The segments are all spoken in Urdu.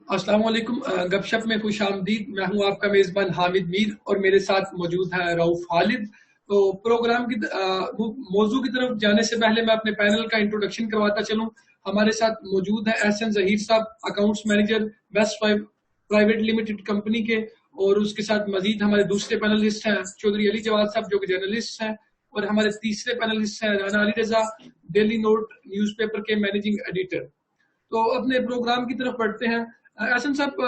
السلام علیکم. گپ شپ میں خوش آمدید. میں ہوں آپ کا میزبان حامد میر اور میرے ساتھ موجود ہے رؤف خالد. تو پروگرام کی موضوع کی طرف جانے سے پہلے میں اپنے پینل کا انٹروڈکشن کرواتا چلوں. ہمارے ساتھ موجود ہے احسن ظہیر صاحب, accounts manager West private limited company کے, اور اس کے ساتھ مزید ہمارے دوسرے پینلسٹ ہیں چودھری علی جواد صاحب جو کہ جرنلسٹ ہیں, اور ہمارے تیسرے پینلسٹ ہیں Rana Ali Raza, daily note news paper کے مینیجنگ ایڈیٹر. تو اپنے پروگرام کی طرف بڑھتے ہیں. احسن صاحب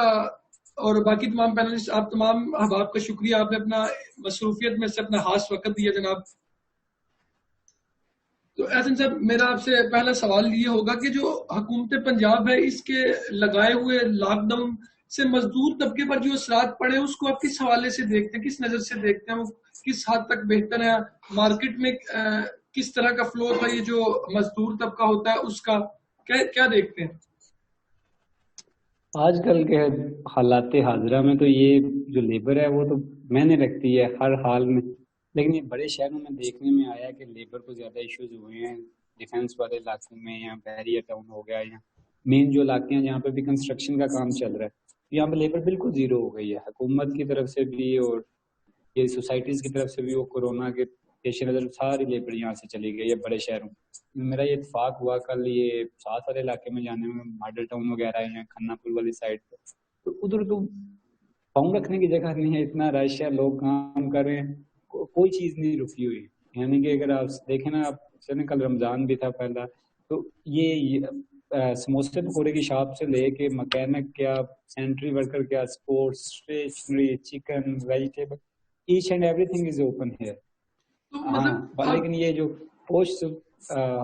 اور باقی تمام پینلسٹ, آپ تمام احباب کا شکریہ, آپ نے اپنا مصروفیت میں سے اپنا خاص وقت دیا جناب. تو احسن صاحب میرا آپ سے پہلا سوال یہ ہوگا کہ جو حکومت پنجاب ہے اس کے لگائے ہوئے لاک ڈاؤن سے مزدور طبقے پر جو اثرات پڑے اس کو آپ کس حوالے سے دیکھتے ہیں, کس نظر سے دیکھتے ہیں, وہ کس حد تک بہتر ہے؟ مارکیٹ میں کس طرح کا فلو تھا یہ جو مزدور طبقہ ہوتا ہے اس کا, کیا دیکھتے ہیں؟ آج کل کے حالات حاضرہ میں تو یہ جو لیبر ہے وہ تو میں رکھتی ہے ہر حال میں, لیکن یہ بڑے شہروں میں دیکھنے میں آیا کہ لیبر کو زیادہ ایشوز ہوئے ہیں ڈیفینس والے علاقوں میں, یا بیریا ٹاؤن ہو گیا, یا مین جو علاقے ہیں جہاں پہ بھی کنسٹرکشن کا کام چل رہا ہے یہاں پہ لیبر بالکل زیرو ہو گئی ہے. حکومت کی طرف سے بھی اور یہ سوسائٹیز کی طرف سے بھی, وہ کورونا کے پیش نظر ساری لیبر یہاں سے چلی گئی ہے بڑے شہروں. میرا یہ اتفاق ہوا کل یہ ساتھ والے علاقے میں جانے میں, ماڈل ٹاؤن وغیرہ ہے, کھنا پور والی سائڈ پہ, تو ادھر تو پاؤں رکھنے کی جگہ نہیں ہے, اتنا رش ہے, لوگ کام کر رہے ہیں, کوئی چیز نہیں رکی ہوئی. یعنی کہ اگر آپ دیکھیں نا, آپ چلیں کل رمضان بھی تھا پہلا, تو یہ سموسے پکوڑے کی شاپ سے لے کے مکینک کیا, سینٹری ورکر کیا, sports, stationery, chicken, vegetable, each and everything is open here. ہاں, لیکن یہ جو پوسٹ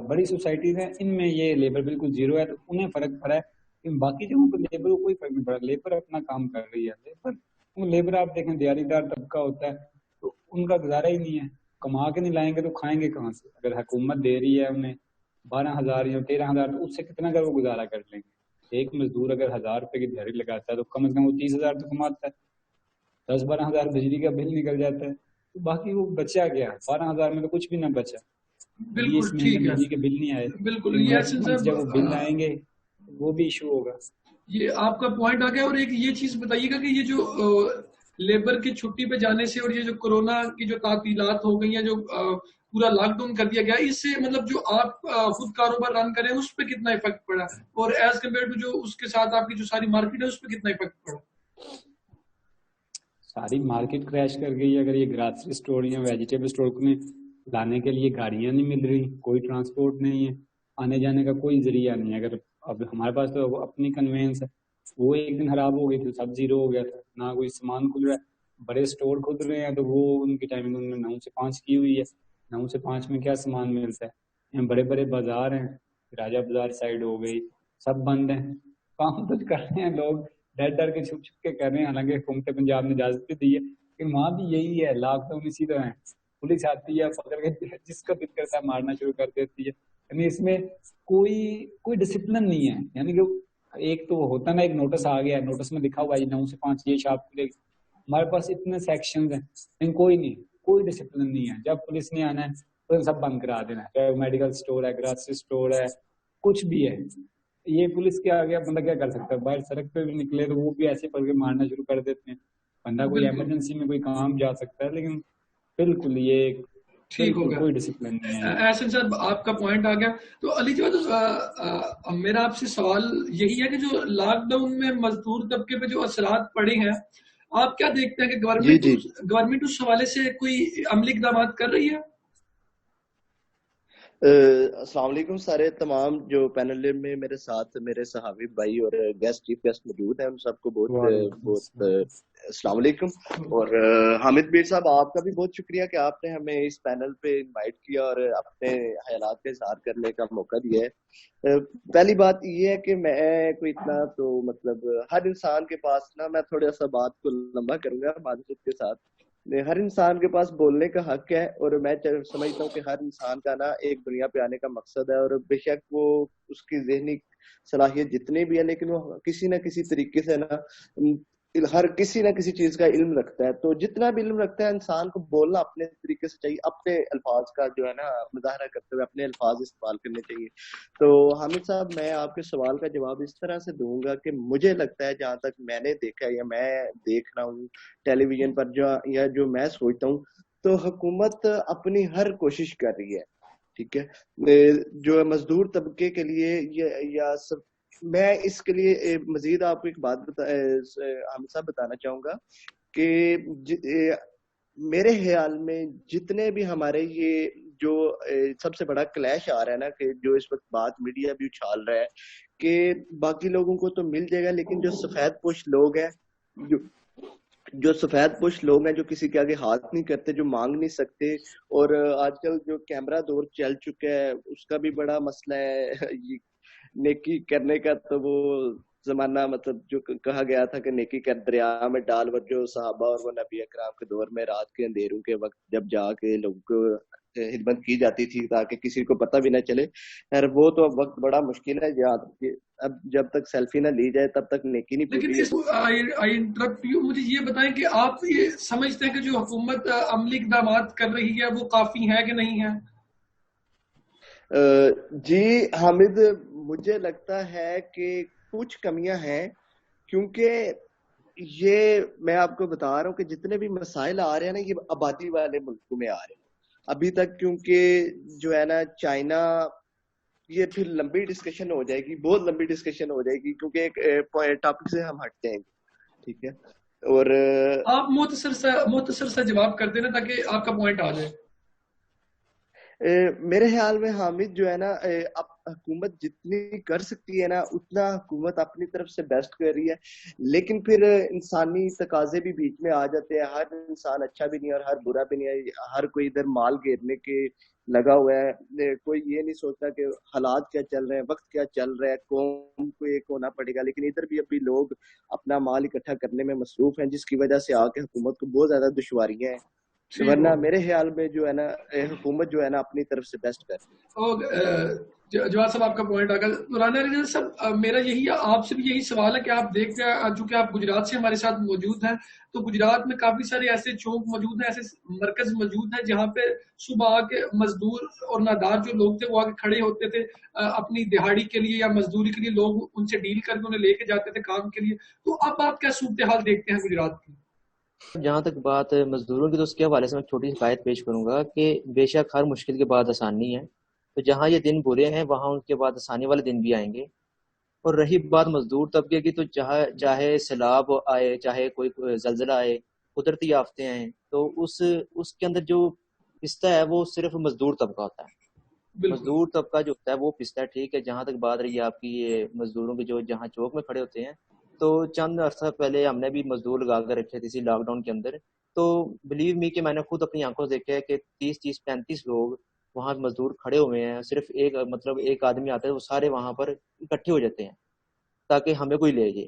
بڑی سوسائٹیز ہیں ان میں یہ لیبر بالکل زیرو ہے, تو انہیں فرق پڑا ہے. باقی جگہوں پر لیبر کو کوئی فرق نہیں پڑا, لیبر اپنا کام کر رہی ہے. لیبر آپ دیکھیں دیہاڑی دار طبقہ ہوتا ہے تو ان کا گزارا ہی نہیں ہے, کما کے نہیں لائیں گے تو کھائیں گے کہاں سے؟ اگر حکومت دے رہی ہے انہیں 12,000 یا 13,000 تو اس سے کتنا اگر وہ گزارا کر لیں گے. ایک مزدور اگر 1,000 روپے کی دیہڑی لگاتا ہے تو کم از کم وہ 30,000 تو کماتا ہے, 10-12 ہزار بجلی کا بل نکل جاتا ہے, تو باقی وہ بچا گیا 12,000 میں تو کچھ بھی نہ بچا. بالکل اس مہینے ٹھیک ہے, بجلی کے بل نہیں آئے, بالکل. نیکسٹ منتھ جب وہ بل آئیں گے وہ بھی ایشو ہوگا. یہ آپ کا پوائنٹ آ گیا. اور ایک یہ چیز بتائیے گا کہ یہ جو لیبر کی چھٹی پہ جانے سے اور یہ جو کورونا کی جو تعطیلات ہو گئی ہیں, جو پورا لاک ڈاؤن کر دیا گیا, اس سے مطلب جو آپ خود کاروبار رن کریں اس پہ کتنا افیکٹ پڑا, اور ایز کمپیئر ٹو جو اس کے ساتھ آپ کی جو ساری مارکیٹ ہے اس پہ کتنا افیکٹ پڑا؟ ساری مارکیٹ کریش کر گئی. اگر یہ گراسری اسٹور یا ویجیٹیبل اسٹور میں لانے کے لیے گاڑیاں نہیں مل رہی, کوئی ٹرانسپورٹ نہیں ہے, آنے جانے کا کوئی ذریعہ نہیں ہے. اگر اب ہمارے پاس تو اپنی کنوینس ہے, وہ ایک دن خراب ہو گئی تھی, سب زیرو ہو گیا تھا, نہ کوئی سامان کھل رہا ہے. بڑے اسٹور کھل رہے ہیں تو وہ ان کی ٹائمنگ انہوں نے 9 سے 5 کی ہوئی ہے. 9 سے 5 میں کیا سامان ملتا ہے؟ بڑے بڑے بازار ہیں, راجہ بازار سائڈ ہو گئی, سب بند ہیں. کام کچھ کر رہے ہیں لوگ, ڈر کے چھپ کے کر رہے ہیں, حالانکہ حکومت پنجاب نے اجازت بھی دی ہے کہ وہاں بھی یہی ہے, لاک ڈاؤن اسی طرح ہے. پولیس آتی ہے, پکڑ کے جس کا دل کرتا ہے مارنا شروع کر دیتی ہے. یعنی اس میں کوئی ڈسپلن نہیں ہے. یعنی کہ ایک تو ہوتا نا, ایک نوٹس آ گیا, نوٹس میں لکھا ہوا ہے 9 سے 5 یہ شاپ کھلے گی. ہمارے پاس اتنے سیکشنز ہیں لیکن کوئی نہیں, کوئی ڈسپلن نہیں ہے. جب پولیس نے آنا ہے تو سب بند کرا دینا ہے, چاہے میڈیکل اسٹور ہے, گراسری اسٹور ہے, کچھ بھی ہے. یہ پولیس کے آگے بندہ کیا کر سکتا ہے؟ باہر سڑک پہ بھی نکلے تو وہ بھی ایسے پڑھ کے مارنا شروع کر دیتے ہیں. بندہ کوئی ایمرجنسی میں کوئی کام جا سکتا ہے, لیکن بالکل یہ ٹھیک ہو گیا. کوئی ڈسپلن نہیں ہے. احسن صاحب آپ کا پوائنٹ آ گیا. تو علی جواد میرا آپ سے سوال یہی ہے کہ جو لاک ڈاؤن میں مزدور طبقے پہ جو اثرات پڑے ہیں, آپ کیا دیکھتے ہیں کہ گورنمنٹ اس حوالے سے کوئی عملی اقدامات کر رہی ہے؟ السلام علیکم سارے تمام جو پینل میں میرے ساتھ میرے صحابی بھائی اور چیف گیسٹ موجود ہیں, ان سب کو بہت السلام علیکم. اور حامد میر صاحب آپ کا بھی بہت شکریہ کہ آپ نے ہمیں اس پینل پہ انوائٹ کیا اور اپنے خیالات کا اظہار کرنے کا موقع دیا ہے. پہلی بات یہ ہے کہ میں کوئی اتنا تو مطلب ہر انسان کے پاس نا, میں تھوڑا سا بات کو لمبا کروں گا معذرت کے ساتھ, ہر انسان کے پاس بولنے کا حق ہے, اور میں سمجھتا ہوں کہ ہر انسان کا نا ایک دنیا پہ آنے کا مقصد ہے, اور بے شک وہ اس کی ذہنی صلاحیت جتنی بھی ہے لیکن وہ کسی نہ کسی طریقے سے نا ہر کسی نہ کسی چیز کا علم رکھتا ہے, تو جتنا بھی علم رکھتا ہے انسان کو بولنا اپنے طریقے سے چاہیے, اپنے الفاظ کا جو ہے نا مظاہرہ کرتے ہوئے اپنے الفاظ استعمال کرنے چاہیے. تو حامد صاحب میں آپ کے سوال کا جواب اس طرح سے دوں گا کہ مجھے لگتا ہے جہاں تک میں نے دیکھا یا میں دیکھ رہا ہوں ٹیلی ویژن پر یا جو میں سوچتا ہوں, تو حکومت اپنی ہر کوشش کر رہی ہے, ٹھیک ہے, جو مزدور طبقے کے لیے یا میں اس کے لیے مزید آپ کو ایک بات حامد صاحب بتانا چاہوں گا کہ میرے خیال میں جتنے بھی ہمارے یہ جو سب سے بڑا کلیش آ رہا ہے نا, کہ جو اس وقت بات میڈیا بھی اچھال رہا ہے کہ باقی لوگوں کو تو مل جائے گا, لیکن جو سفید پوش لوگ ہیں, جو سفید پوش لوگ ہیں, جو کسی کے آگے ہاتھ نہیں کرتے, جو مانگ نہیں سکتے, اور آج کل جو کیمرہ دور چل چکا ہے اس کا بھی بڑا مسئلہ ہے. نیکی کرنے کا تو وہ زمانہ, مطلب جو کہا گیا تھا کہ نیکی کر دریا میں ڈال, وہ جو صحابہ اور وہ نبی اکرام کے دور میں رات کے اندھیروں کے وقت جب جا کے لوگوں کو خدمت کی جاتی تھی تاکہ کسی کو پتہ بھی نہ چلے, خیر وہ تو اب وقت بڑا مشکل ہے, اب جب تک سیلفی نہ لی جائے تب تک نیکی نہیں پوری ہے. مجھے یہ بتائیں کہ آپ یہ سمجھتے ہیں کہ جو حکومت عملی اقدامات کر رہی ہے وہ کافی ہے کہ نہیں ہے؟ جی حامد, مجھے لگتا ہے کہ کچھ کمیاں ہیں, کیونکہ یہ میں آپ کو بتا رہا ہوں کہ جتنے بھی مسائل آ رہے ہیں نا یہ آبادی والے ملکوں میں آ رہے ہیں ابھی تک, کیونکہ جو ہے نا چائنا, یہ پھر لمبی ڈسکشن ہو جائے گی, بہت لمبی ڈسکشن ہو جائے گی, کیونکہ ایک ٹاپک سے ہم ہٹتے ہیں, ٹھیک ہے, اور آپ مختصر سا جواب کر دینا تاکہ آپ کا پوائنٹ آ جائے. میرے خیال میں حامد جو ہے نا, اب حکومت جتنی کر سکتی ہے نا اتنا حکومت اپنی طرف سے بیسٹ کر رہی ہے, لیکن پھر انسانی تقاضے بھی بیچ میں آ جاتے ہیں. ہر انسان اچھا بھی نہیں اور ہر برا بھی نہیں ہے, ہر کوئی ادھر مال گھیرنے کے لگا ہوا ہے, کوئی یہ نہیں سوچتا کہ حالات کیا چل رہے ہیں, وقت کیا چل رہا ہے, قوم کو ایک ہونا پڑے گا, لیکن ادھر بھی ابھی لوگ اپنا مال اکٹھا کرنے میں مصروف ہیں, جس کی وجہ سے آ کے حکومت کو بہت زیادہ دشواریاں ہیں. ورنہ میرے خیال میں جو ہے نا حکومت جو ہے نا اپنی طرف سے بیسٹ کر جواد صاحب آپ کا پوائنٹ آ گیا. رانا ریاض صاحب, میرا یہی آپ سے بھی یہی سوال ہے کہ آپ دیکھتے ہیں چونکہ آپ گجرات سے ہمارے ساتھ موجود ہیں, تو گجرات میں کافی سارے ایسے چوک موجود ہیں, ایسے مرکز موجود ہیں جہاں پہ صبح آ کے مزدور اور نادار جو لوگ تھے وہ آ کے کھڑے ہوتے تھے اپنی دہاڑی کے لیے یا مزدوری کے لیے, لوگ ان سے ڈیل کر کے انہیں لے کے جاتے تھے کام کے لیے. تو اب آپ کیا صورتحال دیکھتے ہیں گجرات کی؟ جہاں تک بات مزدوروں کی, تو اس کے حوالے سے میں چھوٹی سی آیت پیش کروں گا کہ بے شک ہر مشکل کے بعد آسانی ہے, تو جہاں یہ دن برے ہیں وہاں ان کے بعد آسانی والے دن بھی آئیں گے. اور رہی بات مزدور طبقے کی, تو چاہے سیلاب آئے, چاہے کوئی زلزلہ آئے, قدرتی آفتیں آئیں, تو اس کے اندر جو پستا ہے وہ صرف مزدور طبقہ ہوتا ہے. مزدور طبقہ جو ہوتا ہے وہ پستا ہے, ٹھیک ہے. جہاں تک بات رہی ہے آپ کی یہ مزدوروں کی جو جہاں چوک میں کھڑے ہوتے ہیں, تو چند عرصہ پہلے ہم نے بھی مزدور لگا کر رکھے تھے لاک ڈاؤن کے اندر, تو بلیو می کہ میں نے خود اپنی آنکھوں سے دیکھا ہے کہ 30-35 لوگ وہاں مزدور کھڑے ہوئے ہیں, صرف ایک آدمی آتا ہے, وہ سارے وہاں پر اکٹھے ہو جاتے ہیں تاکہ ہمیں کوئی لے جائے.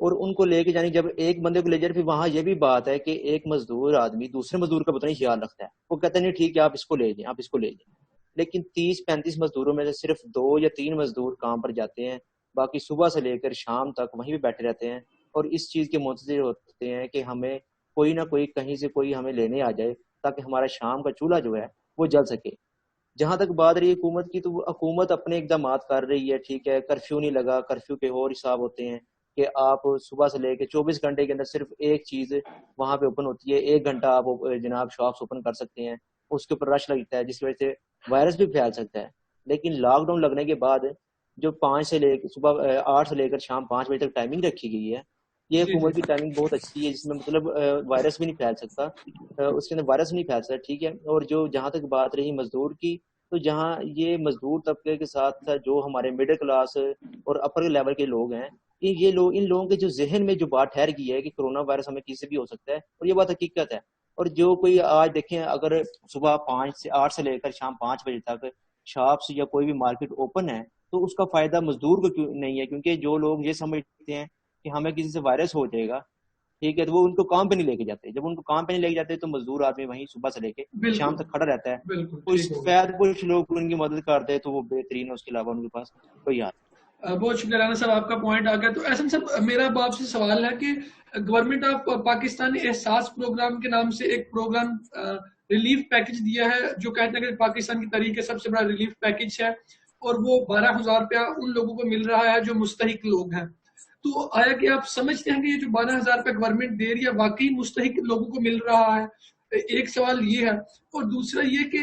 اور ان کو لے کے جانی, جب ایک بندے کو لے جائے, پھر وہاں یہ بھی بات ہے کہ ایک مزدور آدمی دوسرے مزدور کا پتہ نہیں خیال رکھتا ہے, وہ کہتا نہیں ٹھیک ہے آپ اس کو لے جائیں, آپ اس کو لے جائیں. لیکن 30-35 مزدوروں میں سے صرف 2 یا 3 مزدور کام پر جاتے ہیں, باقی صبح سے لے کر شام تک وہیں پہ بیٹھے رہتے ہیں, اور اس چیز کے منتظر ہوتے ہیں کہ ہمیں کوئی نہ کوئی کہیں سے کوئی ہمیں لینے آ جائے تاکہ ہمارا شام کا چولہا جو ہے وہ جل سکے. جہاں تک بات رہی حکومت کی, تو وہ حکومت اپنے اقدامات کر رہی ہے, ٹھیک ہے. کرفیو نہیں لگا, کرفیو کے اور حساب ہوتے ہیں کہ آپ صبح سے لے کے 24 گھنٹے کے اندر صرف ایک چیز وہاں پہ اوپن ہوتی ہے, 1 گھنٹہ آپ جناب شاپس اوپن کر سکتے ہیں, اس کے اوپر رش لگتا ہے جس کی وجہ سے وائرس بھی پھیل سکتا ہے. لیکن لاک ڈاؤن لگنے کے بعد جو 5 سے لے کے صبح 8 سے لے کر شام 5 بجے تک ٹائمنگ رکھی گئی ہے, یہ حکومت کی ٹائمنگ بہت اچھی ہے, جس میں مطلب وائرس بھی نہیں پھیل سکتا, اس کے اندر وائرس نہیں پھیل سکتا, ٹھیک ہے. اور جہاں تک بات رہی مزدور کی, تو جہاں یہ مزدور طبقے کے ساتھ جو ہمارے مڈل کلاس اور اپر لیول کے لوگ ہیں, یہ لوگ, ان لوگوں کے جو ذہن میں جو بات ٹھہر گئی ہے کہ کرونا وائرس ہمیں کسی سے بھی ہو سکتا ہے, اور یہ بات حقیقت ہے. اور جو کوئی آج دیکھیں, اگر صبح 8 سے لے کر شام 5 بجے تک شاپس یا کوئی بھی مارکیٹ اوپن ہے, تو اس کا فائدہ مزدور کو کیوں نہیں ہے؟ کیونکہ جو لوگ یہ سمجھتے ہیں کہ ہمیں کسی سے وائرس ہو جائے گا, ٹھیک ہے, تو وہ ان کو کام پہ نہیں لے کے جاتے. جب ان کو کام پہ نہیں لے کے جاتے تو مزدور آدمی وہیں صبح سے لے کے شام تک کھڑا رہتا ہے. کچھ لوگ ان کی مدد کرتے ہیں تو وہ بہترین ہے, اس کے علاوہ ان کے پاس کوئی حال. بہت شکریہ رانا صاحب, آپ کا پوائنٹ آ گیا. تو احسن صاحب, میرا اب آپ سے سوال ہے کہ گورنمنٹ آف پاکستان نے احساس پروگرام کے نام سے ایک پروگرام ریلیف پیکج دیا ہے, جو کہتے ہیں کہ پاکستان کی تاریخ کا سب سے بڑا ریلیف پیکج ہے, اور وہ 12,000 روپیہ ان لوگوں کو مل رہا ہے جو مستحق لوگ ہیں. تو آیا کہ آپ سمجھتے ہیں کہ یہ جو 12,000 روپے گورنمنٹ دے رہی ہے واقعی مستحق لوگوں کو مل رہا ہے؟ ایک سوال یہ ہے. اور دوسرا یہ کہ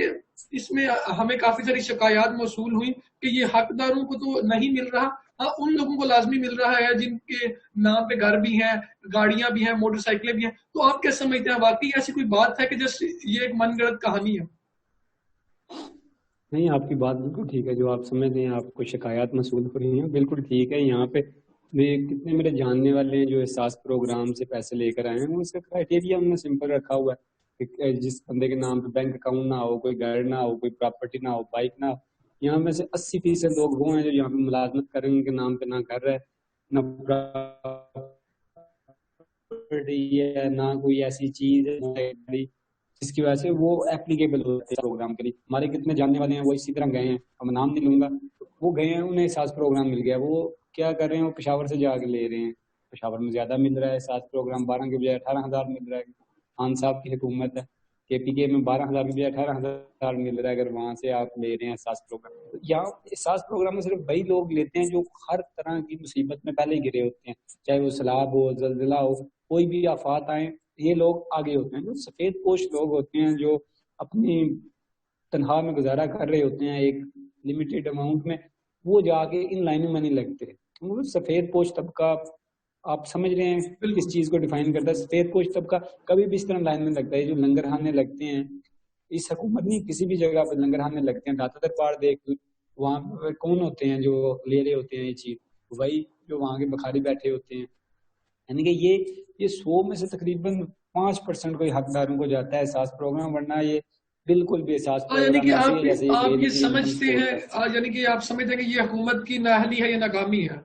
اس میں ہمیں کافی ساری شکایات موصول ہوئی کہ یہ حقداروں کو تو نہیں مل رہا, ہاں ان لوگوں کو لازمی مل رہا ہے جن کے نام پہ گھر بھی ہیں, گاڑیاں بھی ہیں, موٹر سائیکلیں بھی ہیں. تو آپ کیا سمجھتے ہیں, واقعی ایسی کوئی بات ہے کہ جس یہ ایک من گڑت کہانی ہے؟ نہیں, آپ کی بات بالکل ٹھیک ہے. جو آپ سمجھ رہے ہیں آپ کو شکایات موصول ہو رہی ہیں, بالکل ٹھیک ہے. یہاں پہ کتنے میرے جاننے والے ہیں جو احساس پروگرام سے پیسے لے کر آئے ہیں, اس کا کرائٹیریا ہم نے سمپل رکھا ہوا ہے کہ جس بندے کے نام پہ بینک اکاؤنٹ نہ ہو, کوئی گھر نہ ہو, کوئی پراپرٹی نہ ہو, بائک نہ ہو. یہاں میں سے 80% لوگ وہ ہیں جو یہاں پہ ملازمت کریں, ان کے نام پہ نہ گھر ہے, نہ پراپرٹی ہے, نہ کوئی ایسی چیز ہے جس کی وجہ سے وہ ایپلیکیبل ہوتے ہیں پروگرام کے لیے. ہمارے کتنے جاننے والے ہیں وہ اسی طرح گئے ہیں, اب نام نہیں لوں گا, وہ گئے ہیں, انہیں احساس پروگرام مل گیا. وہ کیا کر رہے ہیں, وہ پشاور سے جا کے لے رہے ہیں. پشاور میں زیادہ مل رہا ہے احساس پروگرام, 12 کے بجائے 18,000 مل رہا ہے. خان صاحب کی حکومت ہے, KPK میں 12,000 کے بجائے 18,000 مل رہا ہے اگر وہاں سے آپ لے رہے ہیں احساس پروگرام. یہاں احساس پروگرام میں صرف وہی لوگ لیتے ہیں جو ہر طرح کی مصیبت میں پہلے گرے ہوتے ہیں, چاہے وہ سیلاب ہو, زلزلہ ہو, کوئی بھی آفات آئیں, یہ لوگ آگے ہوتے ہیں. جو سفید پوش لوگ ہوتے ہیں جو اپنی تنخواہ میں گزارا کر رہے ہوتے ہیں ایک لمیٹیڈ اماؤنٹ میں, وہ جا کے ان لائنوں میں نہیں لگتے. سفید پوش طبقہ آپ سمجھ رہے ہیں کس چیز کو ڈیفائن کرتا ہے. سفید پوش طبقہ کبھی بھی اس طرح لائن میں لگتا ہے. جو لنگرخانے لگتے ہیں, اس حکومت نہیں کسی بھی جگہ پہ لنگرخانے لگتے ہیں. داتا در پہاڑ دیکھ, وہاں پہ کون ہوتے ہیں جو لے رہے ہوتے ہیں یہ چیز, وہی جو وہاں کے بخاری بیٹھے ہوتے ہیں. یعنی کہ یہ 100 میں سے تقریباً 5% کوئی حقداروں کو جاتا ہے احساس پروگرام, ورنہ یہ بالکل بھی احساس یعنی کہ پروگرام ایسے ہی آپ یہ سمجھتے ہیں, یعنی کہ آپ سمجھتے ہیں کہ یہ حکومت کی نااہلی ہے یا ناکامی ہے؟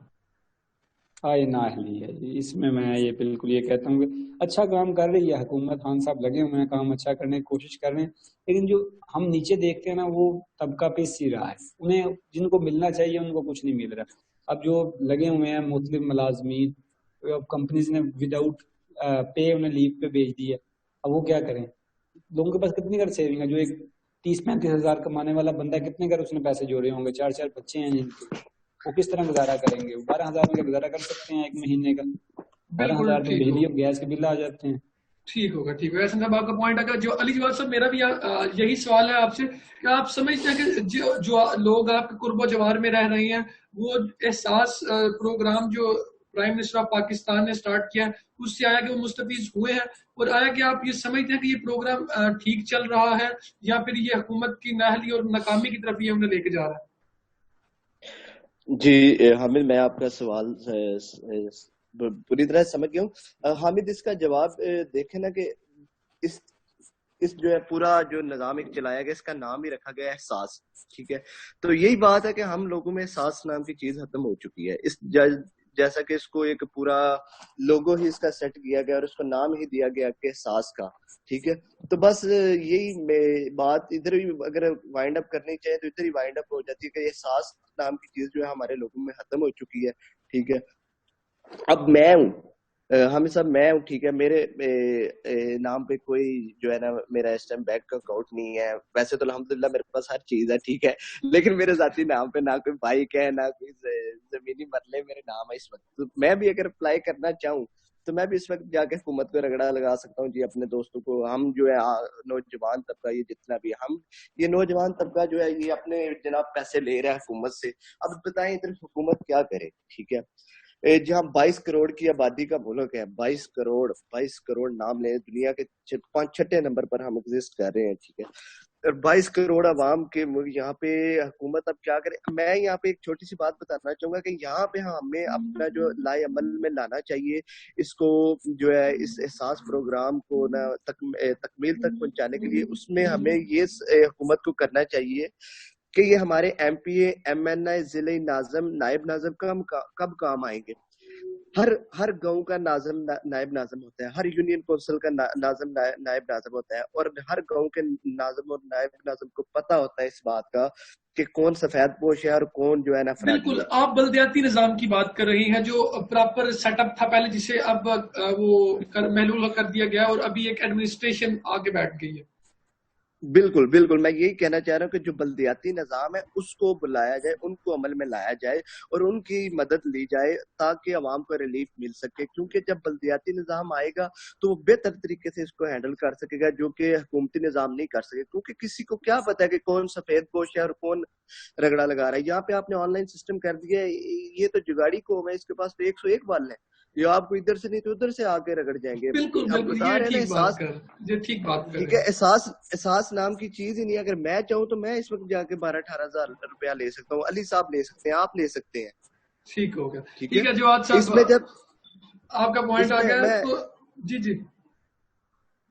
یہ نااہلی ہے. اس میں یہ بالکل یہ کہتا ہوں کہ اچھا کام کر رہی ہے حکومت, خان صاحب لگے ہوئے ہیں کام اچھا کرنے کی کوشش کر رہے ہیں, لیکن جو ہم نیچے دیکھتے ہیں نا وہ طبقہ پس ہی رہا ہے. انہیں جن کو ملنا چاہیے ان کو کچھ نہیں مل رہا. اب جو لگے ہوئے ہیں مختلف ملازمین, کمپنیز نے وداؤٹ پے انہیں لیو پہ بھیج دی ہے. اب وہ کیا کریں؟ لوگوں کے پاس کتنی گھر سیونگ ہے؟ جو ایک 30-35 ہزار کمانے والا بندہ, کتنے گھر اس نے پیسے جوڑے ہوں گے؟ 4 بچے ہیں جن کے, وہ کس طرح گزارا کریں گے؟ 12,000 میں گزارا کر سکتے ہیں ایک مہینے کا؟ 12,000 میں بجلی اور گیس کے بل آ جاتے ہیں. ٹھیک ہوگا, ٹھیک ہوگا. ایسا صاحب آپ کا پوائنٹ اگر جو علی جواد صاحب, میرا بھی یہی سوال ہے آپ سے کہ آپ سمجھتے ہیں کہ جو لوگ آپ کے قرب و جوار میں رہ رہے ہیں, وہ احساس پروگرام جو پرائم منسٹر آف پاکستان نے سٹارٹ کیا اس سے آیا کہ وہ مستفیض ہوئے ہیں, اور آیا کہ آپ یہ سمجھتے ہیں کہ یہ پروگرام ٹھیک چل رہا ہے یا پھر یہ حکومت کی نااہلی اور ناکامی کی طرف یہ ہمیں لے کے جا رہا ہے؟ جی حامد, میں آپ کا سوال پوری طرح سمجھ گیا ہوں. حامد, اس کا جواب دیکھیں نا کہ اس جو ہے پورا جو نظام ایک چلایا گیا, اس کا نام ہی رکھا گیا احساس. ٹھیک ہے, تو یہی بات ہے کہ ہم لوگوں میں احساس نام کی چیز ختم ہو چکی ہے. اس جیسا کہ اس کو ایک پورا لوگو ہی اس کا سیٹ کیا گیا اور اس کو نام ہی دیا گیا کہ احساس کا. ٹھیک ہے, تو بس یہی بات ادھر ہی اگر وائنڈ اپ کرنی چاہیے تو ادھر ہی وائنڈ اپ ہو جاتی ہے کہ احساس نام کی چیز جو ہے ہمارے لوگوں میں ختم ہو چکی ہے. ٹھیک ہے, اب میں ہوں حامد صاحب, میں ہوں. ٹھیک ہے, میرے نام پہ کوئی جو ہے نا میرا اس ٹائم بینک اکاؤنٹ نہیں ہے. ویسے تو الحمدللہ میرے پاس ہر چیز ہے. ٹھیک ہے, لیکن میرے ذاتی نام پہ نہ کوئی بائک ہے, نہ کوئی زمینی مرلے میرے نام ہے اس وقت. تو میں بھی اگر اپلائی کرنا چاہوں تو میں بھی اس وقت جا کے حکومت کو رگڑا لگا سکتا ہوں. جی اپنے دوستوں کو, ہم جو ہے نوجوان طبقہ, یہ جتنا بھی ہم یہ نوجوان طبقہ جو ہے یہ اپنے جناب پیسے لے رہا ہے حکومت سے. اب بتائیں ادھر حکومت کیا کرے؟ ٹھیک ہے, جہاں 22 کروڑ کی آبادی کا ملک ہے, 22 کروڑ نام لیں, دنیا کے 5-6 نمبر پر ہم ایگزسٹ کر رہے ہیں. ٹھیک ہے, اور 22 کروڑ عوام کے یہاں پہ حکومت اب کیا کرے؟ میں یہاں پہ ایک چھوٹی سی بات بتانا چاہوں گا کہ یہاں پہ ہمیں اپنا جو لائے عمل میں لانا چاہیے, اس کو جو ہے اس احساس پروگرام کو نہ تکمیل تک پہنچانے کے لیے, اس میں ہمیں یہ حکومت کو کرنا چاہیے کہ یہ ہمارے ایم پی اے, ایم این آئی, ضلعی ناظم, نائب ناظم کب کام آئیں گے. ہر گاؤں کا ناظم نائب ناظم ہوتا ہے, ہر یونین کونسل کا ناظم نائب ناظم ہوتا ہے, اور ہر گاؤں کے ناظم اور نائب ناظم کو پتا ہوتا ہے اس بات کا کہ کون سفید پوش ہے اور کون جو ہے نا فرادی. بالکل, آپ بلدیاتی نظام کی بات کر رہی ہیں جو پراپر سیٹ اپ تھا پہلے, جسے اب وہ محلول کر دیا گیا اور ابھی ایک ایڈمنسٹریشن آگے بیٹھ گئی ہے. بالکل بالکل, میں یہی کہنا چاہ رہا ہوں کہ جو بلدیاتی نظام ہے اس کو بلایا جائے, ان کو عمل میں لایا جائے اور ان کی مدد لی جائے تاکہ عوام کو ریلیف مل سکے, کیونکہ جب بلدیاتی نظام آئے گا تو وہ بہتر طریقے سے اس کو ہینڈل کر سکے گا, جو کہ حکومتی نظام نہیں کر سکے, کیونکہ کسی کو کیا پتا ہے کہ کون سفید پوش ہے اور کون رگڑا لگا رہا ہے. یہاں پہ آپ نے آن لائن سسٹم کر دیا ہے, یہ تو جگاڑی قوم ہے, اس کے پاس تو 101 بال ہے, یہ آپ کو ادھر سے نہیں تو ادھر سے آ کے رگڑ جائیں گے. بالکل اب بالکل, بتا یہ رہے ہیں نا ٹھیک بات احساس, کر, یہ ٹھیک بات کر ٹھیک رہے ہے, ہیں. احساس نام کی چیز ہی نہیں ہے. اگر میں چاہوں تو میں اس وقت جا کے 12-18 ہزار روپیہ لے سکتا ہوں, علی صاحب لے سکتے ہیں, آپ لے سکتے ہیں. ٹھیک ہو گیا, ٹھیک ہے, جواد اس صاحب میں جب آپ کا پوائنٹ آ گیا تو جی جی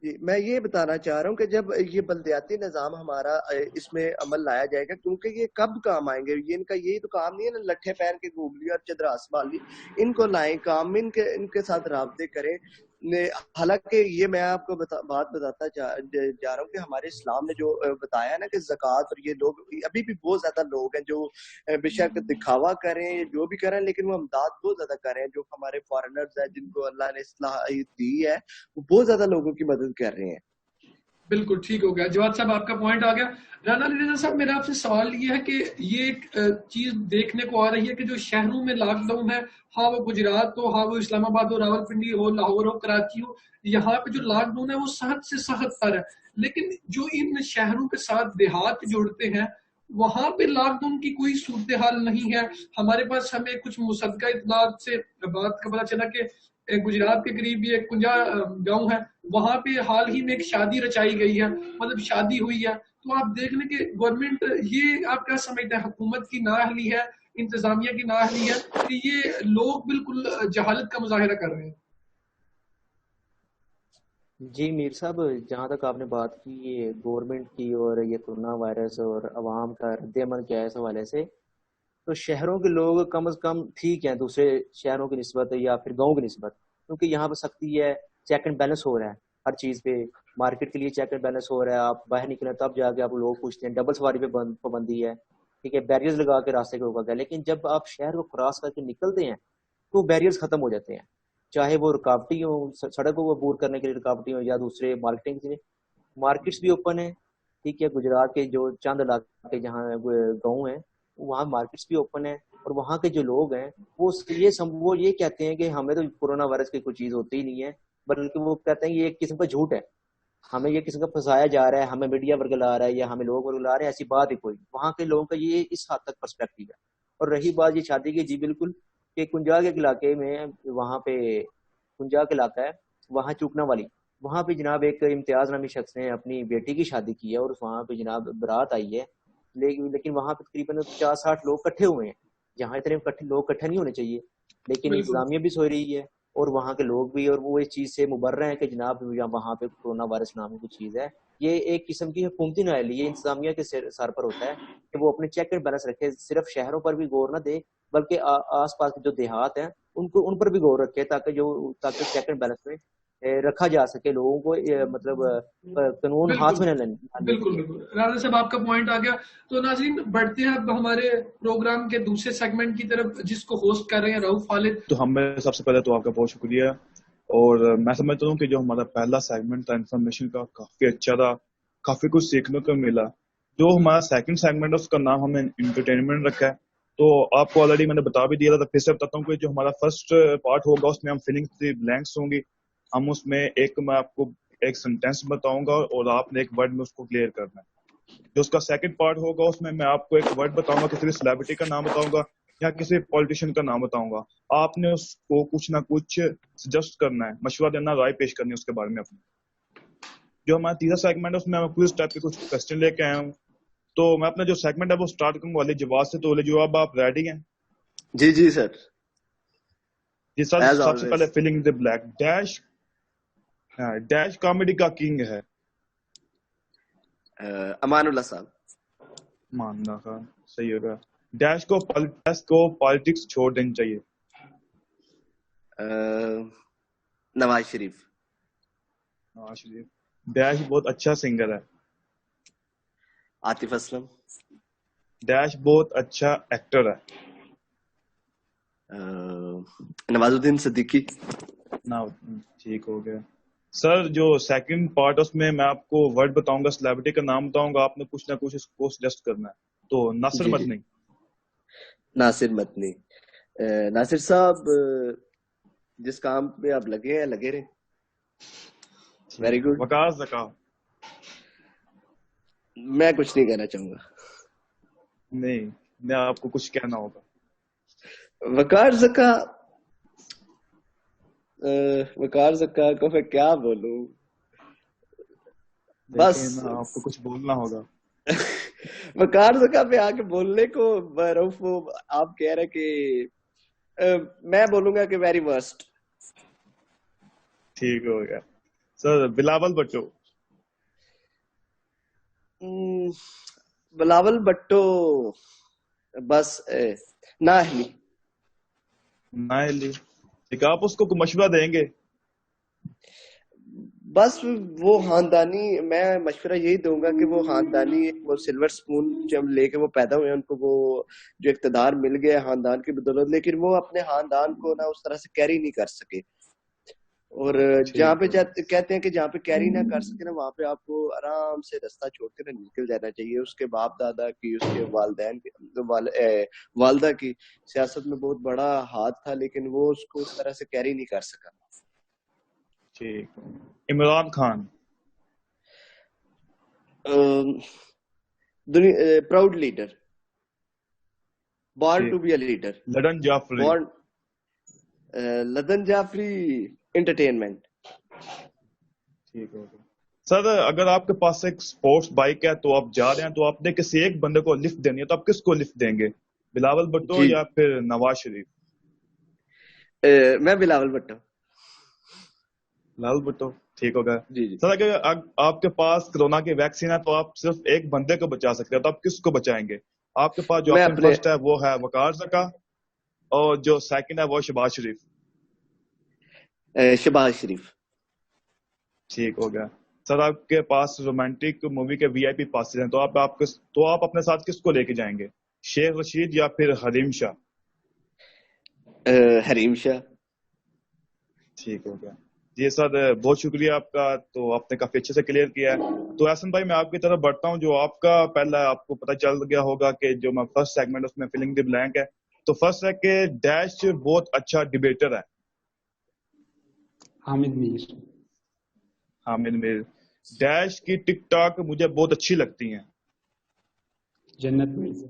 جی میں یہ بتانا چاہ رہا ہوں کہ جب یہ بلدیاتی نظام ہمارا اس میں عمل لایا جائے گا, کیونکہ یہ کب کام آئیں گے, یہ ان کا یہی تو کام نہیں ہے نا لٹھے پہن کے گھوم لی اور چدرا سنبھال لی, ان کو لائیں کام میں, ان کے ساتھ رابطے کریں. حالانکہ یہ میں آپ کو بات بتاتا جا رہا ہوں کہ ہمارے اسلام نے جو بتایا نا کہ زکوٰۃ, اور یہ لوگ ابھی بھی بہت زیادہ لوگ ہیں جو بے شک دکھاوا کریں جو بھی کریں, لیکن وہ امداد بہت زیادہ کر رہے ہیں. جو ہمارے فارنرز ہیں جن کو اللہ نے صلاحیت دی ہے, وہ بہت زیادہ لوگوں کی مدد کر رہے ہیں. بالکل ٹھیک ہو گیا جواد صاحب, آپ کا پوائنٹ آ گیا. رانا علی رضا صاحب, میرا آپ سے سوال یہ ہے کہ یہ ایک چیز دیکھنے کو آ رہی ہے کہ جو شہروں میں لاک ڈاؤن ہے, ہاں وہ گجرات ہو, ہاں وہ اسلام آباد ہو, راول پنڈی ہو, لاہور ہو, کراچی ہو, یہاں پہ جو لاک ڈاؤن ہے وہ سخت سے سخت تر ہے. لیکن جو ان شہروں کے ساتھ دیہات جوڑتے ہیں وہاں پہ لاک ڈاؤن کی کوئی صورتحال نہیں ہے. ہمارے پاس ہمیں کچھ مصدقہ اطلاعات سے بات کا پتا چلا کہ گجرات کے قریب بھی ایک کنجا گاؤں ہے, وہاں پہ حال ہی میں ایک شادی رچائی گئی ہے, مطلب شادی ہوئی ہے. تو آپ دیکھ لیں کہ گورنمنٹ, یہ آپ کیا سمجھتے ہیں, حکومت کی نااہلی ہے, انتظامیہ کی نااہلی ہے, کہ یہ لوگ بالکل جہالت کا مظاہرہ کر رہے ہیں؟ جی میر صاحب, جہاں تک آپ نے بات کی یہ گورنمنٹ کی اور یہ کورونا وائرس اور عوام کا رد عمل کیا ہے اس حوالے سے, تو شہروں کے لوگ کم از کم ٹھیک ہیں دوسرے شہروں کی نسبت یا پھر گاؤں کی نسبت, کیونکہ یہاں پہ سختی ہے, چیک اینڈ بیلنس ہو رہا ہے ہر چیز پہ. مارکیٹ کے لیے چیک اینڈ بیلنس ہو رہا ہے, آپ باہر نکلیں تب جا کے آپ لوگ پوچھتے ہیں, ڈبل سواری پہ پابندی ہے, ٹھیک ہے, بیریئرز لگا کے راستے کو روکا گیا. لیکن جب آپ شہر کو کراس کر کے نکلتے ہیں تو بیریئرز ختم ہو جاتے ہیں, چاہے وہ رکاوٹی ہوں, سڑک کو عبور کرنے کے لیے رکاوٹی ہوں, یا دوسرے مارکیٹنگ کے لیے. مارکیٹس بھی اوپن ہیں, ٹھیک ہے, گجرات کے جو چند علاقے جہاں گاؤں ہیں وہاں مارکیٹس بھی اوپن ہیں, اور وہاں کے جو لوگ ہیں وہ یہ کہتے ہیں کہ ہمیں تو کورونا وائرس کی کوئی چیز ہوتی ہی نہیں ہے, بلکہ وہ کہتے ہیں یہ ایک قسم کا جھوٹ ہے, ہمیں یہ قسم کا پھنسایا جا رہا ہے, ہمیں میڈیا ورگ لا رہا ہے یا ہمیں لوگ ورگ لا رہے ہیں, ایسی بات ہی کوئی. وہاں کے لوگوں کا یہ اس حد تک پرسپیکٹیو ہے. اور رہی بات یہ شادی کی, جی بالکل, کہ کنجا کے علاقے میں, وہاں پہ کنجا کے علاقہ ہے وہاں چوکنا والی, وہاں پہ جناب ایک امتیاز نامی شخص نے اپنی بیٹی کی شادی کی ہے, اور وہاں پہ جناب برات آئی ہے, لیکن وہاں پہ تقریباً 50-60 لوگ کٹھے ہوئے ہیں, جہاں اتنے لوگ کٹھے نہیں ہونے چاہیے. لیکن بالکل انتظامیہ بھی سو رہی ہے اور وہاں کے لوگ بھی, اور وہ اس چیز سے مبرر ہیں کہ جناب وہاں پہ کورونا وائرس نامی کوئی چیز ہے. یہ ایک قسم کی حکومتی نااہلی, یہ انتظامیہ کے سر پر ہوتا ہے کہ وہ اپنے چیک اینڈ بیلنس رکھے, صرف شہروں پر بھی غور نہ دے بلکہ آس پاس کے جو دیہات ہیں ان پر بھی غور رکھے, تاکہ چیک اینڈ بیلنس میں رکھا جا سکے لوگوں کو, مطلب قانون ہاتھ میں نہ لینے بالکل دیے. بالکل رانا صاحب, آپ کا پوائنٹ آ گیا. تو ناظرین, بڑھتے ہیں اب ہمارے پروگرام کے دوسرے سیگمنٹ کی طرف, جس کو ہوسٹ کر رہے ہیں رؤف خالد. تو ہمیں سب سے پہلے تو آپ کا بہت شکریہ, اور میں سمجھتا ہوں کہ جو ہمارا پہلا سیگمنٹ تھا انفارمیشن کا, کافی اچھا تھا, کافی کچھ سیکھنے کو ملا. جو ہمارا سیکنڈ سیگمنٹ ہے اس کا نام ہمیں انٹرٹینمنٹ رکھا ہے, تو آپ کو آلریڈی میں نے بتا بھی دیا تھا, پھر سے بتاتا ہوں کہ جو ہمارا فرسٹ پارٹ ہوگا اس میں ہم فلنگ بلینکس ہوں گی. ہم اس میں میں آپ کو ایک سینٹینس بتاؤں گا اور آپ نے ایک ورڈ میں اس کو کلیئر کرنا ہے. جو اس کا سیکنڈ پارٹ ہوگا اس میں آپ کو ایک ورڈ بتاؤں گا, کسی سیلیبریٹی کا نام بتاؤں گا یا کسی پولیٹیشین کا نام بتاؤں گا. آپ نے اس کو کچھ نہ کچھ سجیسٹ کرنا ہے, مشورہ دینا, رائے پیش کرنی ہے اس کے بارے میں اپنی. جو ہمارا تیسرا سیگمنٹ ہے اس میں میں کوئز ٹائپ کے کچھ کوسچن لے کے آیا ہوں. تو میں اپنا جو سیگمنٹ ہے وہ اسٹارٹ کروں گا جواب سے. تو جواب آپ ریڈی ہیں؟ جی جی سر. جی سر, سب سے پہلے فلنگ دی بلینک. ڈیش کامیڈی کا کنگ ہے. امان اللہ صاحب. امان اللہ خان, صحیح ہوگا. ڈیش کو پالیٹکس چھوڑ دینی چاہیے. نواز شریف. نواز شریف. ڈیش بہت اچھا سنگر ہے. عاطف اسلم. ڈیش بہت اچھا ایکٹر ہے. نواز الدین صدیقی. ٹھیک ہو گیا. سر جو سیکنڈ پارٹ اس میں میں آپ کو ورڈ بتاؤں گا, سیلیبریٹی کا نام بتاؤں گا, آپ نے کچھ نہ کچھ اس کو سجیسٹ کرنا ہے. تو ناصر مدنی. ناصر مدنی. ناصر صاحب جس کام پہ آپ لگے ہیں لگے رہے. Very good. وقار زکا. میں کچھ نہیں کہنا چاہوں گا. نہیں, میں آپ کو کچھ کہنا ہوگا. وقار زکا. وقار زکا کو میں کیا بولوں, بس آپ کو کچھ بولنا ہوگا. وقار زکا پہ آ کے بولنے کو رؤف آپ کہہ رہے کہ میں بولوں گا کہ ویری ورسٹ. ٹھیک ہو گیا. سر بلاول بھٹو. بلاول بھٹو بس نااہلی. نااہلی. ٹھیک, آپ اس کو مشورہ دیں گے؟ بس وہ خاندانی, میں مشورہ یہی دوں گا کہ وہ خاندانی وہ سلور سپون جب لے کے وہ پیدا ہوئے, ان کو وہ جو اقتدار مل گیا خاندان کی بدولت, لیکن وہ اپنے خاندان کو نہ اس طرح سے کیری نہیں کر سکے. اور جہاں پہ کہتے ہیں کہ جہاں پہ کیری نہ کر سکے نا, وہاں پہ آپ کو آرام سے رستہ چھوڑ کے نا نکل جانا چاہیے. اس کے باپ دادا کی, اس کے والدین والدہ کی سیاست میں بہت بڑا ہاتھ تھا, لیکن وہ اس کو اس طرح سے کیری نہیں کر سکا. ٹھیک. Imran Khan. Proud leader, born to be a leader. Ladan Jafri. Ladan Jafri entertainment. ٹھیک ہے سر, اگر آپ کے پاس ایک اسپورٹس بائک ہے تو آپ جا رہے ہیں, تو آپ نے کسی ایک بندے کو لفٹ دینی ہے, تو آپ کس کو لفٹ دیں گے؟ بلاول بھٹو یا پھر نواز شریف؟ میں بلاول بھٹو. بلاول بھٹو. ٹھیک ہوگا. جی. سر اگر آپ کے پاس کرونا کی ویکسین ہے تو آپ صرف ایک بندے کو بچا سکتے ہیں, تو آپ کس کو بچائیں گے؟ آپ کے پاس جو آپشن فرسٹ ہے وہ ہے وقار زکا, اور جو سیکنڈ ہے وہ شہباز شریف. شہباز شریف. ٹھیک ہو گیا. سر آپ کے پاس رومانٹک مووی کے VIP پاسز ہیں, تو آپ اپنے ساتھ کس کو لے کے جائیں گے؟ شیخ رشید یا پھر حریم شاہ؟ حریم شاہ. ٹھیک ہو گیا. جی سر, بہت شکریہ آپ کا, تو آپ نے کافی اچھے سے کلیئر کیا ہے. تو احسن بھائی میں آپ کی طرف بڑھتا ہوں. جو آپ کا پہلا آپ کو پتہ چل گیا ہوگا کہ جو میں فرسٹ سیگمنٹ اس میں فلنگ دی بلینک ہے, تو فرسٹ ہے کہ ڈیش بہت اچھا ڈیبیٹر ہے. حامد میر. حامد میر. ڈیش کی ٹک ٹاک مجھے بہت اچھی لگتی ہیں. جنت مرزا.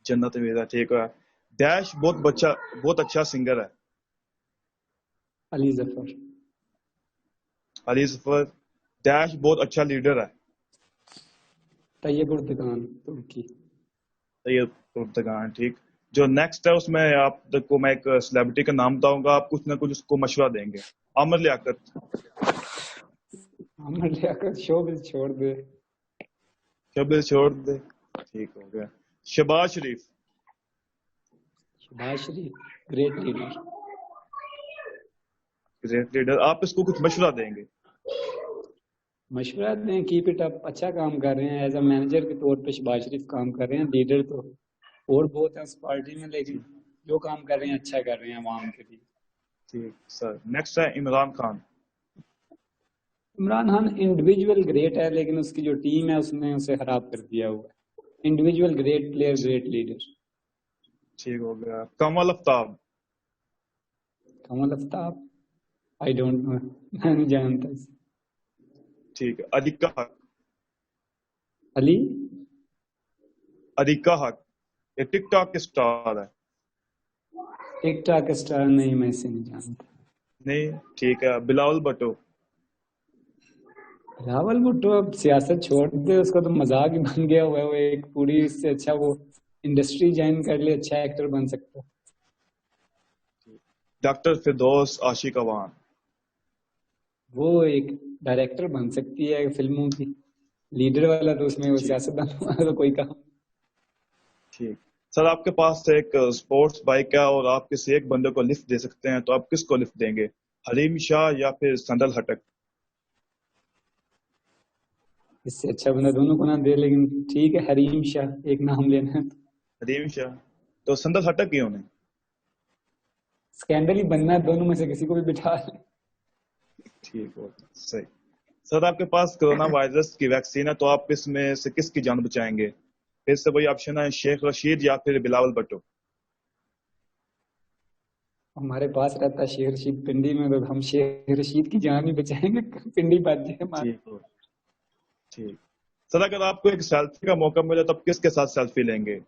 جنت مرزا. ٹھیک ہے. ڈیش بہت اچھا سنگر ہے. علی ظفر. علی ظفر. ڈیش بہت اچھا لیڈر ہے. طیب اردگان ترکی. Tayyip Erdogan. ٹھیک. جو نیکسٹ ہے اس میں آپ کو میں ایک سیلیبریٹی کا نام بتاؤں گا, آپ کچھ نہ کچھ اس کو مشورہ دیں گے. عامر لیاقت. عامر لیاقت شوبز چھوڑ دے. شوبز چھوڑ دے. ٹھیک ہو گیا. شہباز شریف. شہباز شریف گریٹ لیڈر. Great leader. آپ اس کو کچھ مشورہ دیں گے؟ مشورہ دیں, کیپ اٹ اپ, اچھا کام کر رہے ہیں. ایز اے مینیجر کے طور پہ شہباز شریف کام کر رہے ہیں. لیڈر تو اور بہت ہیں اس پارٹی میں, لیکن جو کام کر رہے ہیں اچھا کر رہے ہیں عوام کے لیے. ٹھیک سر. نیکسٹ ہے عمران خان. عمران خان انڈیویجول گریٹ ہے, لیکن اس کی جو ٹیم ہے اس نے اسے خراب کر دیا ہوا ہے. Individual great player, great leader. ٹھیک ہو گیا. کمال آفتاب. کمال آفتاب آئی ڈونٹ نو, میں نہیں جانتا. ٹھیک ہے. علیقہ حق. علیقہ حق یہ ٹک ٹاک کے اسٹار ہے. ٹک ٹاک اسٹار نہیں, میں اسے نہیں جانتا. نہیں. ٹھیک ہے. بلاول بھٹو. بلاول بھٹو اب سیاست چھوڑ دے, اس کا تو مذاق ہی بن گیا ہوا ہے. وہ ایک پوری, اس سے اچھا وہ انڈسٹری جوائن کر لے, اچھا ایکٹر بن سکتا. ڈاکٹر فردوس عاشق اوان. وہ ایک ڈائریکٹر بن سکتی ہے فلموں کی. لیڈر والا تو اس میں وہ سیاستدان والا تو کوئی کام. ٹھیک. سر آپ کے پاس ایک اسپورٹس بائک ہے اور آپ کسی ایک بندے کو لفٹ دے سکتے ہیں، تو آپ کس کو لفٹ دیں گے؟ حلیم شاہ یا پھر سندل ہٹک؟ اس سے اچھا بندہ دونوں کو نہ دے، لیکن ٹھیک ہے حریم شاہ ایک نام لینا ہے تو حلیم شاہ تو سندل ہٹک کیوں نہیں؟ اسکینڈل ہی بننا ہے، دونوں میں سے کسی کو بھی بٹھا لیں۔ ٹھیک ہو صحیح۔ سر آپ کے پاس کرونا وائرس کی ویکسین ہے، تو آپ اس میں سے کس کی جان بچائیں گے؟ پھر سے وہی آپشن ہے، شیخ رشید یا پھر بلاول بھٹو؟ ہمارے پاس رہتا ہے شیخ رشید پنڈی میں، تو ہم شیخ رشید کی جان ہی بچائیں گے، پنڈی بچ جائے ہمارا۔ ٹھیک ہو ٹھیک۔ سر اگر آپ کو ایک سیلفی کا موقع ملے تو آپ کس کے ساتھ سیلفی لیں گے؟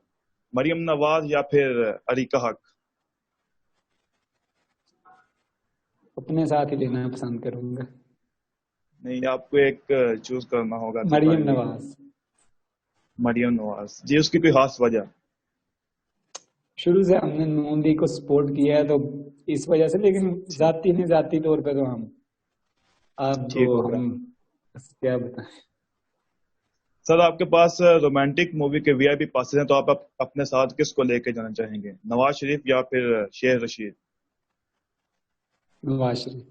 مریم نواز یا پھر عریقہ حق؟ اپنے ساتھ ہی لینا پسند کروں گا، نہیں، آپ کو ایک چوز کرنا ہوگا۔ مریم نواز۔ مریم نواز جی، اس کی کوئی خاص وجہ؟ شروع سے ہم نے نون لیگ کو سپورٹ کیا ہے تو اس وجہ سے، لیکن ذاتی طور پہ تو ہم اب ٹھیک ہوگا۔ ہم کیا بتائیں۔ سر آپ کے پاس رومانٹک مووی کے وی آئی پی پاسز ہیں، تو آپ اپنے ساتھ کس کو لے کے جانا چاہیں گے؟ نواز شریف یا پھر شیخ رشید؟ نواز شریف۔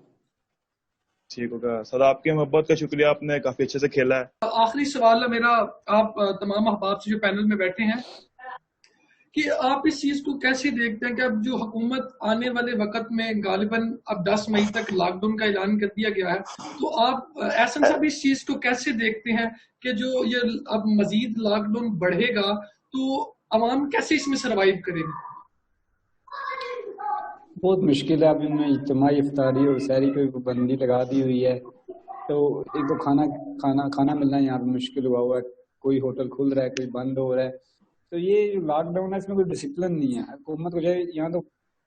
ٹھیک ہوگا سر، آپ کی محبت کا شکریہ، آپ نے کافی اچھے سے کھیلا ہے۔ آخری سوال ہے میرا آپ تمام احباب سے جو پینل میں بیٹھے ہیں کہ آپ اس چیز کو کیسے دیکھتے ہیں کہ اب جو حکومت آنے والے وقت میں غالباً اب 10 مئی تک لاک ڈاؤن کا اعلان کر دیا گیا ہے، تو آپ احسن صاحب اس چیز کو کیسے دیکھتے ہیں کہ جو یہ اب مزید لاک ڈاؤن بڑھے گا تو عوام کیسے اس میں سروائیو کرے گی؟ بہت مشکل ہے، اب انہوں نے اجتماعی افطاری اور سحری پہ پابندی لگا دی ہوئی ہے، تو ایک تو کھانا ملنا یہاں پہ مشکل ہوا ہے، کوئی ہوٹل کھل رہا ہے کوئی بند ہو رہا ہے، تو یہ جو لاک ڈاؤن ہے اس میں کوئی ڈسپلن نہیں ہے حکومت کو۔ یہاں تو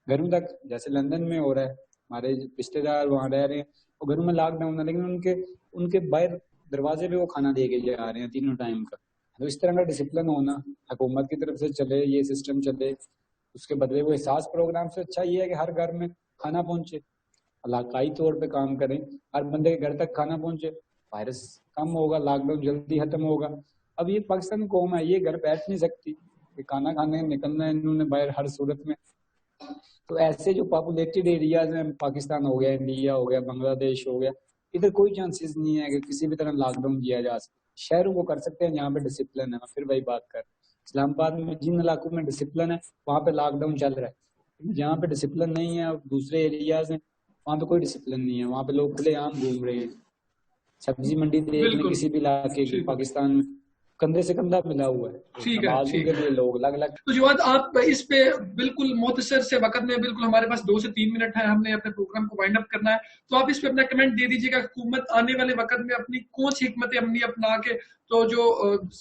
گھروں تک، جیسے لندن میں ہو رہا ہے، ہمارے رشتے دار وہاں رہ رہے ہیں، وہ گھروں میں لاک ڈاؤن ہے، لیکن ان کے باہر دروازے پہ وہ کھانا دے کے جا رہے ہیں 3 ٹائم کا۔ تو اس طرح کا ڈسپلن ہونا حکومت کی طرف سے چلے، یہ سسٹم چلے، اس کے بدلے وہ احساس پروگرام سے اچھا یہ ہے کہ ہر گھر میں کھانا پہنچے، علاقائی طور پہ کام کریں، ہر بندے کے گھر تک کھانا پہنچے، وائرس کم ہوگا، لاک ڈاؤن جلدی ختم ہوگا۔ اب یہ پاکستان قوم ہے، یہ گھر بیٹھ نہیں سکتی کہ کھانا کھانے نکلنا ہے انہوں نے باہر ہر صورت میں۔ تو ایسے جو پاپولیٹڈ ایریاز ہیں، پاکستان ہو گیا، انڈیا ہو گیا، بنگلہ دیش ہو گیا، ادھر کوئی چانسز نہیں ہے کہ کسی بھی طرح لاک ڈاؤن کیا جا سکے۔ شہروں کو کر سکتے ہیں جہاں پہ ڈسپلن ہے، میں پھر وہی بات کر، اسلام آباد میں جن علاقوں میں ڈسپلن ہے وہاں پہ لاک ڈاؤن چل رہا ہے، جہاں پہ ڈسپلن نہیں ہے دوسرے ایریاز ہیں وہاں پہ کوئی ڈسپلن نہیں ہے، وہاں پہ لوگ کھلے عام گھوم رہے ہیں۔ سبزی منڈی دیکھ لیں کسی بھی علاقے کی پاکستان میں، کندھے سے کندھا ملا ہوا ہے، نمازوں کے لیے لوگ الگ الگ۔ تو جو بات آپ اس پہ بالکل مختصر سے وقت میں، بالکل ہمارے پاس 2 سے 3 منٹ ہے، ہم نے اپنے پروگرام کو وائنڈ اپ کرنا ہے، تو آپ اس پہ اپنا کمنٹ دے دیجیے گا، حکومت آنے والے وقت میں اپنی کون سی حکمت عملی اپنا کے تو جو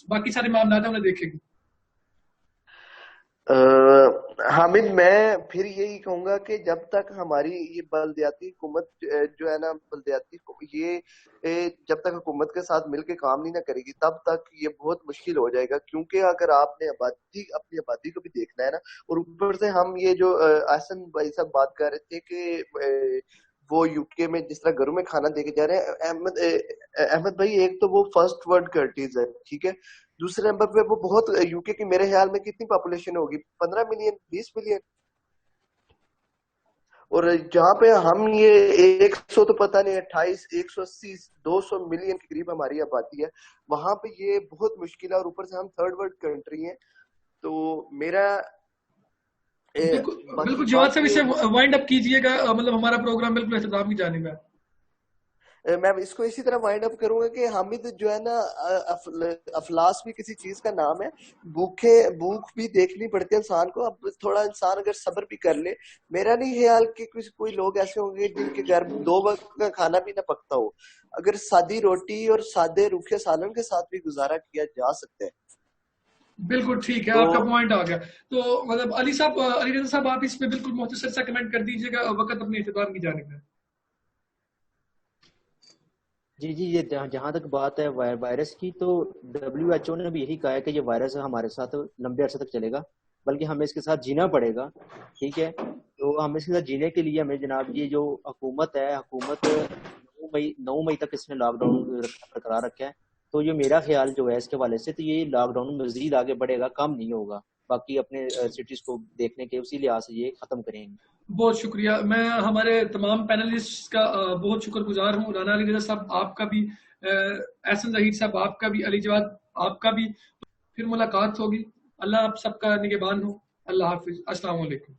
باقی سارے معاملات ہیں انہیں دیکھے گی؟ حامد، میں پھر یہی کہوں گا کہ جب تک ہماری یہ بلدیاتی حکومت جو ہے نا، یہ جب تک حکومت کے ساتھ مل کے کام نہیں نہ کرے گی تب تک یہ بہت مشکل ہو جائے گا، کیونکہ اگر آپ نے اپنی آبادی کو بھی دیکھنا ہے نا، اور اوپر سے ہم یہ جو احسن بھائی صاحب بات کر رہے تھے کہ وہ یو کے میں جس طرح گھروں میں کھانا دے کے جا رہے ہیں، احمد بھائی، ایک تو وہ فرسٹ ورلڈ کنٹریز ہے، ٹھیک ہے، دوسرے نمبر پہ وہ بہت، یو کے کی میرے خیال میں کتنی پاپولیشن ہوگی، 15 ملین 20 ملین، اور جہاں پہ ہم یہ 100 تو پتہ نہیں 28 180 200 ملین کے قریب ہماری آبادی ہے، وہاں پہ یہ بہت مشکل ہے، اور اوپر سے ہم تھرڈ ورلڈ کنٹری ہیں، تو میرا بالکل جواد صاحب اسے وائنڈ اپ کیجئے گا، مطلب ہمارا پروگرام بالکل اختتام کی جانب ہے۔ میں اس کو اسی طرح وائنڈ اپ کروں گا کہ حامد جو ہے نا، افلاس بھی کسی چیز کا نام ہے، بھوک بھی دیکھنی پڑتی ہے انسان کو، اب تھوڑا انسان اگر صبر بھی کر لے، میرا نہیں خیال کہ کوئی لوگ ایسے ہوں گے جن کے گھر 2 وقت کا کھانا بھی نہ پکتا ہو، اگر سادی روٹی اور سادے روکھے سالن کے ساتھ بھی گزارا کیا جا سکتا ہے۔ بالکل ٹھیک ہے، آپ کا پوائنٹ آ گیا، تو مطلب علی رضا صاحب آپ اس پہ بالکل مختصر سا کمنٹ کر دیجیے گا، وقت اپنے اختتام کی جانب ہے۔ جی یہ جہاں تک بات ہے وائرس کی، تو WHO نے بھی یہی کہا ہے کہ یہ وائرس ہمارے ساتھ لمبے عرصے تک چلے گا، بلکہ ہمیں اس کے ساتھ جینا پڑے گا، ٹھیک ہے، تو ہمیں اس کے ساتھ جینے کے لیے ہمیں جناب یہ جو حکومت 9 مئی تک اس نے لاک ڈاؤن برقرار رکھا ہے، تو یہ میرا خیال جو ہے اس کے حوالے سے، تو یہ لاک ڈاؤن مزید آگے بڑھے گا، کم نہیں ہوگا، باقی اپنے سٹیز کو دیکھنے کے اسی لحاظ سے یہ ختم کریں گے. بہت شکریہ. میں ہمارے تمام پینلسٹ کا بہت شکر گزار ہوں. رانا علی رضا صاحب آپ کا بھی، احسن ظہیر صاحب آپ کا بھی، علی جواد آپ کا بھی. پھر ملاقات ہوگی. اللہ آپ سب کا نگہبان ہو. اللہ حافظ. السلام علیکم.